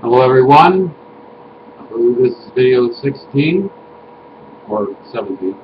Hello everyone, I believe this is video 16 or 17.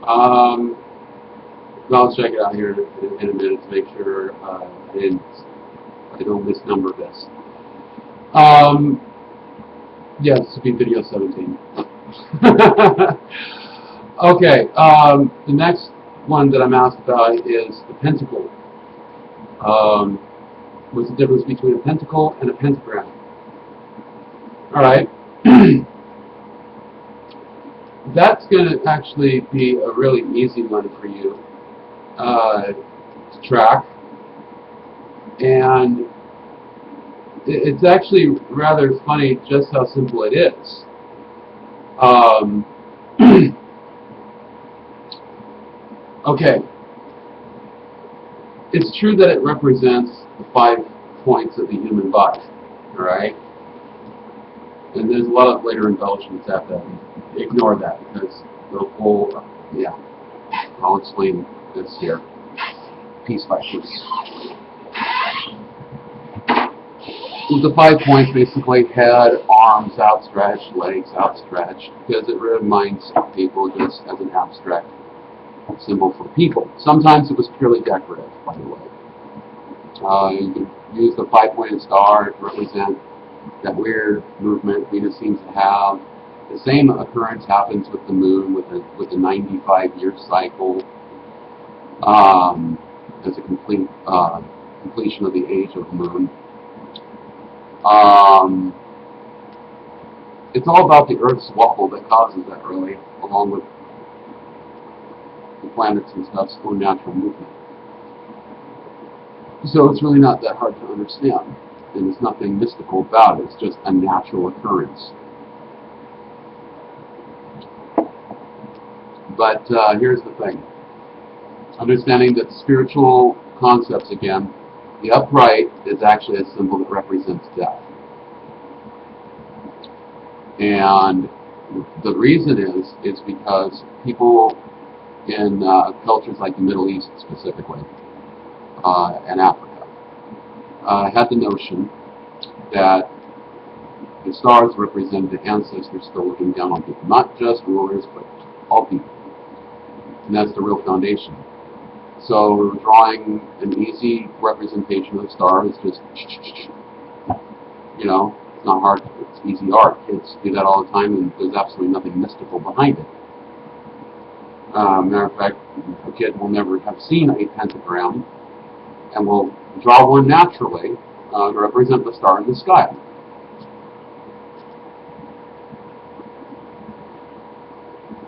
I'll check it out here in a minute to make sure I don't misnumber this. Yeah, this will be video 17. Okay, the next one that I'm asked about is the pentacle. What's the difference between a pentacle and a pentagram? Alright. That's going to actually be a really easy one for you to track. And it's actually rather funny just how simple it is. Okay. It's true that it represents the 5 points of the human body, alright? And there's a lot of later embellishments at that. Ignore that because the whole, I'll explain this here, piece by piece. The 5 points basically head, arms outstretched, legs outstretched, because it reminds people just as an abstract symbol for people. Sometimes it was purely decorative, by the way. You could use the 5-pointed star to represent that weird movement Venus seems to have. The same occurrence happens with the moon with a 95-year cycle as a completion of the age of the moon. It's all about the Earth's wobble that causes that, really, along with the planets and stuff's own natural movement. So it's really not that hard to understand, and there's nothing mystical about it. It's just a natural occurrence. But here's the thing. Understanding that spiritual concepts, again, the upright is actually a symbol that represents death. And the reason is because people in cultures like the Middle East specifically, and Africa, had the notion that the stars represented the ancestors still looking down on people, not just rulers, but all people. And that's the real foundation. So drawing an easy representation of the stars, just, it's not hard, it's easy art. Kids do that all the time, and there's absolutely nothing mystical behind it. Matter of fact, a kid will never have seen a pentagram, and will draw one naturally to represent the star in the sky.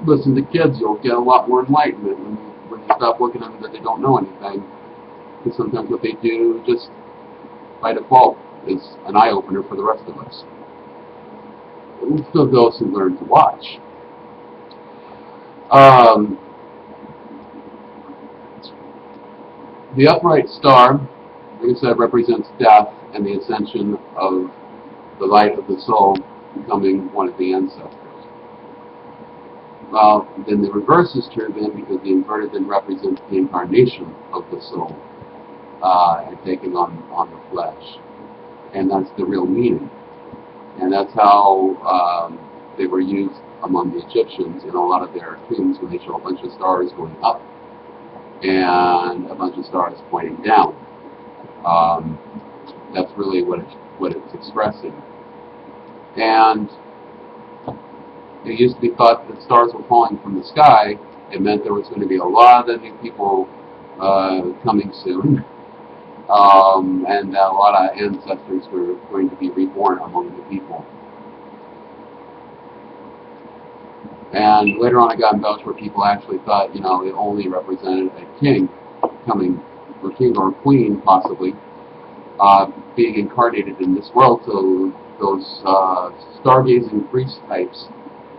Listen to kids, you'll get a lot more enlightenment when you stop looking at them that they don't know anything. Because sometimes what they do just by default is an eye-opener for the rest of us. Still those who learn to watch. The upright star, like I said, represents death and the ascension of the light of the soul becoming one of the ancestors. Well, then the reverse is true then, because the inverted then represents the incarnation of the soul and taking on the flesh. And that's the real meaning. And that's how they were used among the Egyptians in a lot of their tombs when they show a bunch of stars going up and a bunch of stars pointing down. That's really what it's expressing. And it used to be thought that stars were falling from the sky. It meant there was going to be a lot of new people coming soon, and a lot of ancestors were going to be reborn among the people. And later on it got embellished where people actually thought, it only represented a king coming, or king or queen possibly, being incarnated in this world. So those stargazing priest types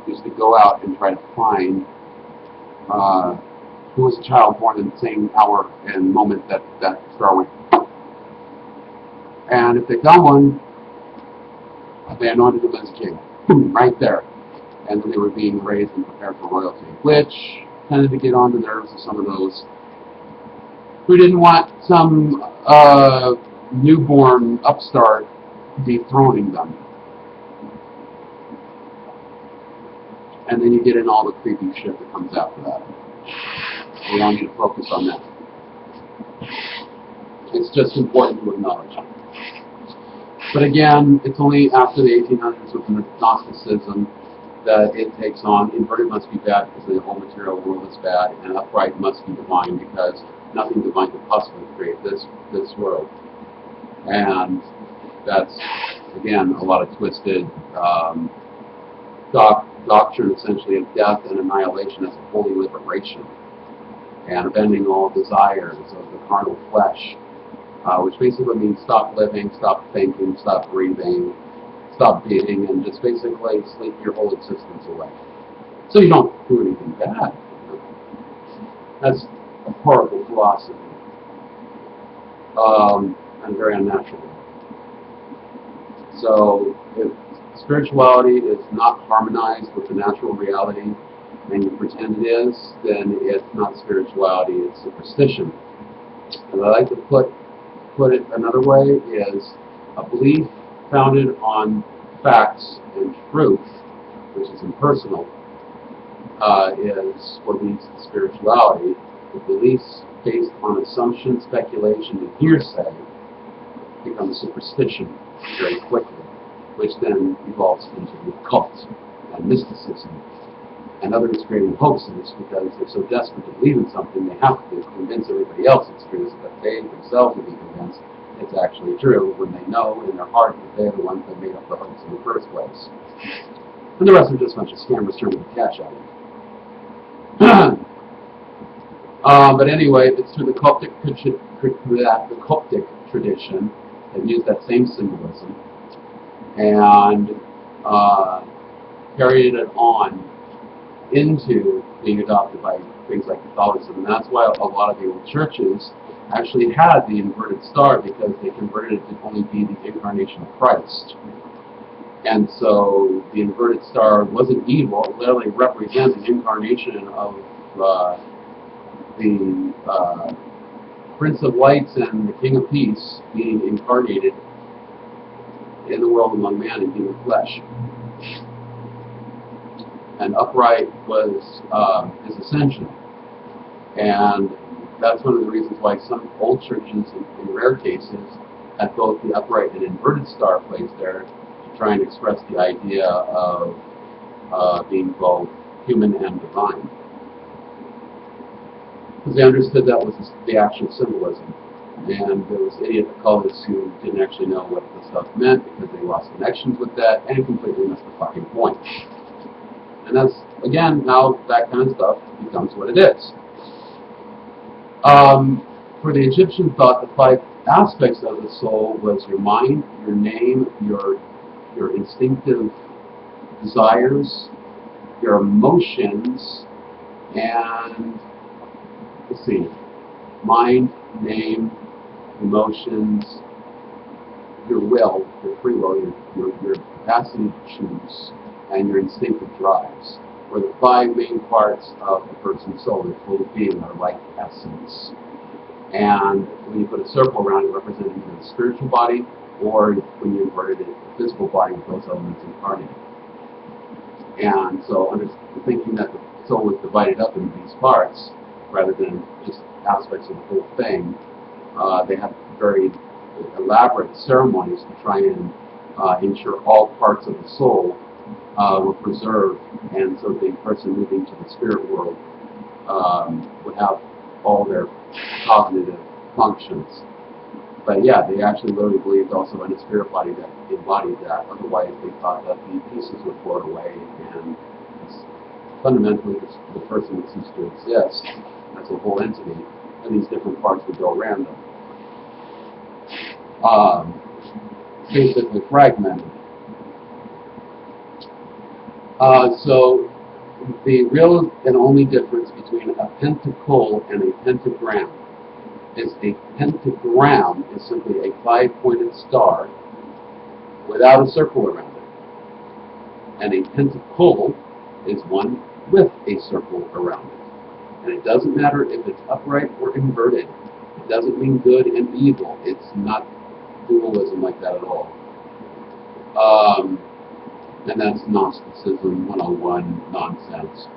used to go out and try to find who was a child born in the same hour and moment that that star went. And if they found one, they anointed him as king, right there. And then they were being raised and prepared for royalty, which tended to get on the nerves of some of those who didn't want some newborn upstart dethroning them. And then you get in all the creepy shit that comes after that. We don't need to focus on that. It's just important to acknowledge. But again, it's only after the 1800s with Gnosticism that it takes on inverted must be bad because the whole material world is bad, and upright must be divine because nothing divine could possibly create this world. And that's, again, a lot of twisted doctrine, essentially, of death and annihilation as a holy liberation, and abandoning all desires of the carnal flesh, which basically means stop living, stop thinking, stop breathing, stop being, and just basically sleep your whole existence away. So you don't do anything bad. That's a horrible philosophy, and very unnatural. So if spirituality is not harmonized with the natural reality, and you pretend it is, then it's not spirituality, it's superstition. And I like to put it another way, is a belief founded on facts and truth, which is impersonal, is what leads to spirituality. The beliefs based on assumption, speculation, and hearsay become superstition very quickly, which then evolves into the occult and mysticism, and others creating hoaxes because they're so desperate to believe in something they have to convince everybody else it's true, so that they themselves will be convinced it's actually true when they know in their heart that they're the ones that made up the hoax in the first place. And the rest are just a bunch of scammers turning the cash out of you. But anyway, it's through the Coptic tradition that used that same symbolism and carried it on into being adopted by things like Catholicism. And that's why a lot of the old churches actually had the inverted star, because they converted it to only be the incarnation of Christ. And so the inverted star wasn't evil, it literally represents the incarnation of the Prince of Lights and the King of Peace being incarnated in the world among man in human flesh. And upright was his ascension. And that's one of the reasons why some old churches, in rare cases, had both the upright and inverted star placed there to try and express the idea of being both human and divine. Because they understood that was the actual symbolism. And there was idiot occultists who didn't actually know what the stuff meant because they lost connections with that and completely missed the fucking point. And that's, again, now that kind of stuff becomes what it is. For the Egyptian thought, the 5 aspects of the soul was your mind, your name, your instinctive desires, your emotions, and, let's see, mind, name, emotions, your will, your free will, your capacity to choose, and your instinctive drives were the 5 main parts of a person's soul, their full being, or life essence. And when you put a circle around it, representing either the spiritual body, or when you inverted it, the physical body with those elements incarnated. And so, thinking that the soul was divided up into these parts, rather than just aspects of the whole thing, they had very elaborate ceremonies to try and ensure all parts of the soul were preserved, and so the person moving to the spirit world would have all their cognitive functions. But yeah, they actually literally believed also in a spirit body that embodied that. Otherwise, they thought that the pieces would float away, and fundamentally, the person would cease to exist as a whole entity, and these different parts would go random. Basically fragmented. So the real and only difference between a pentacle and a pentagram is a pentagram is simply a 5-pointed star without a circle around it. And a pentacle is one with a circle around it. And it doesn't matter if it's upright or inverted. It doesn't mean good and evil. It's not dualism like that at all. And that's Gnosticism 101 nonsense.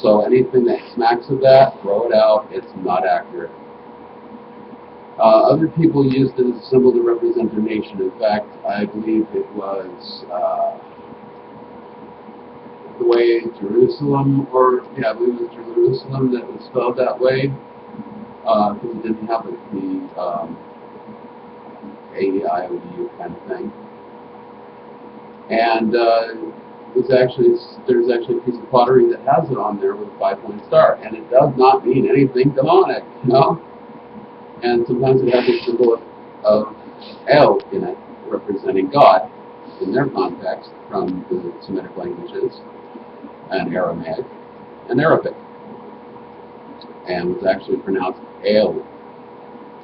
So anything that smacks of that, throw it out. It's not accurate. Other people used it as a symbol to represent their nation. In fact, I believe it was the way Jerusalem, I believe it was Jerusalem that was spelled that way, because it didn't have the A-I-O-U kind of thing. And there's actually a piece of pottery that has it on there with a 5-point star, and it does not mean anything demonic, you know. And sometimes it has a symbol of El in it, representing God in their context from the Semitic languages and Aramaic and Arabic, and was actually pronounced ale,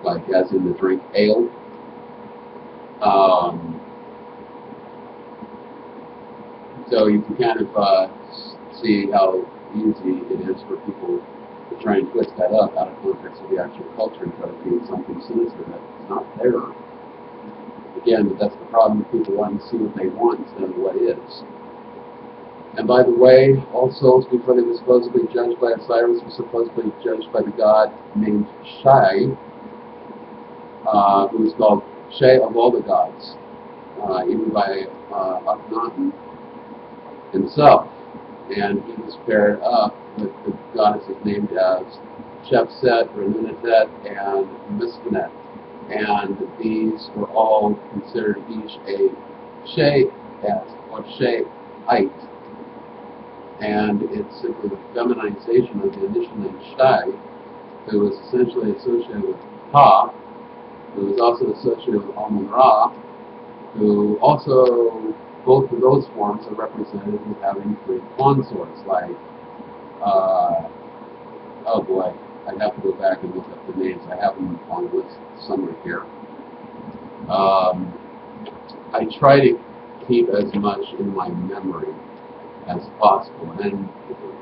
like as in the drink ale. So you can kind of see how easy it is for people to try and twist that up out of context of the actual culture and try to create something sinister that's not there. Again, but that's the problem with people wanting to see what they want instead of what is. And by the way, all souls, before they were supposedly judged by Osiris, were supposedly judged by the god named Shai, who was called Shai of all the gods, even by Akhenaten himself. And he was paired up with the goddesses named as Shepset, Renunetet, and Miskinet. And these were all considered each a Shayet or Shayite. And it's simply the feminization of the initial name Shai, who was essentially associated with Ha, who was also associated with Amun-Ra, who also, both of those forms are represented with having 3 consorts, like, oh boy, I'd have to go back and look up the names. I have them on the list somewhere here. I try to keep as much in my memory as possible, and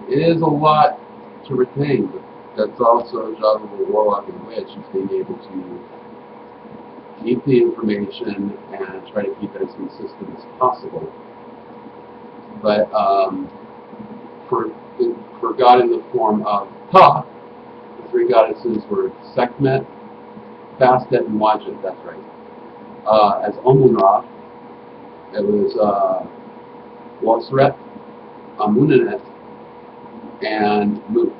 it is a lot to retain, but that's also a job of a warlock and witch, is being able to keep the information and try to keep it as consistent as possible. But for God in the form of Ha, the 3 goddesses were Sekhmet, Bastet, and Wadjet, that's right. As Amun-Ra, it was Wasret, Amunenet, and Mut.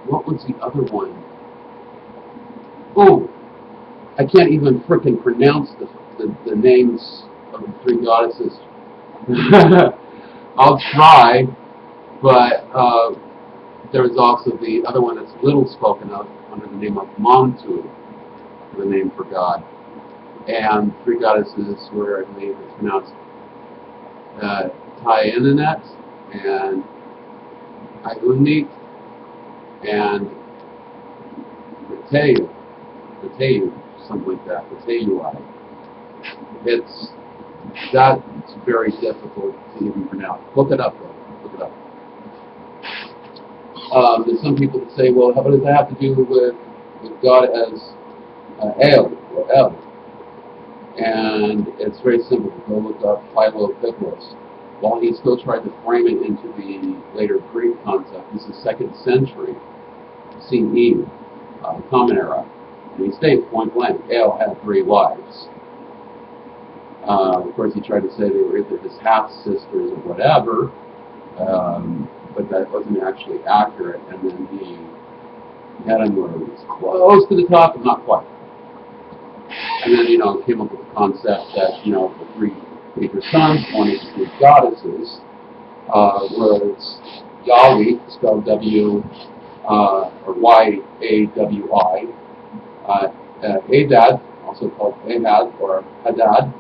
What was the other one? Oh, I can't even frickin' pronounce the names of the 3 goddesses. I'll try, but there was also the other one that's little spoken of under the name of Montu, the name for God. And 3 goddesses were, I believe it's pronounced Tyanenet and Iunit and Retayu, something like that, Retayui. That's very difficult to even pronounce. Look it up, though. Look it up. There's some people that say, well, what does that have to do with God as El or El? And it's very simple. Go look up Philo-Piplos. While he still tried to frame it into the later Greek concept, this is 2nd century CE, Common Era. And he states point blank, El had 3 wives. Of course, he tried to say they were either his half-sisters or whatever, but that wasn't actually accurate. And then he had him where he was close to the top, but not quite. And then, came up with the concept that, the 3 major sons, one of the 3 goddesses, was Yahweh, spelled W, or Y-A-W-I, Adad, also called Ahad, or Hadad,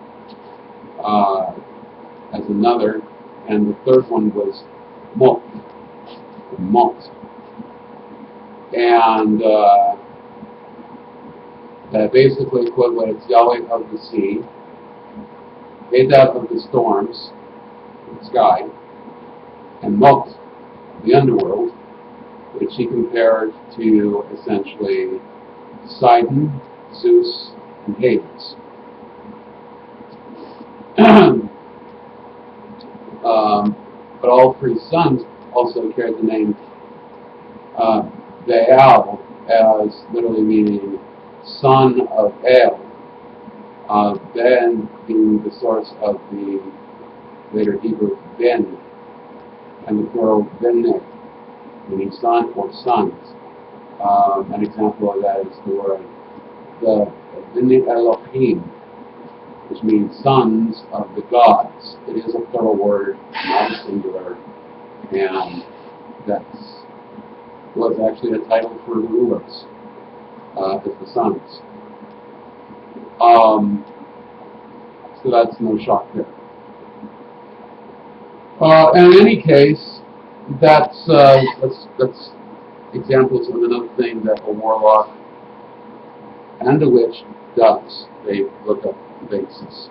as another, and the 3rd one was Mot, or Mot. And that basically equates Yahweh of the sea, Adad of the storms, the sky, and Mot, the underworld, which he compared to essentially Poseidon, Zeus, contagious. But all three sons also carried the name Baal, as literally meaning son of El. Ben being the source of the later Hebrew Ben, and the plural Bene, meaning son or sons. An example of that is the word the Bene Elohim, which means sons of the gods. It is a plural word, not a singular, and that was actually a title for the rulers, as the sons. So that's no shock there. And in any case, that's examples of another thing that a warlock and a witch does. They look up the basis.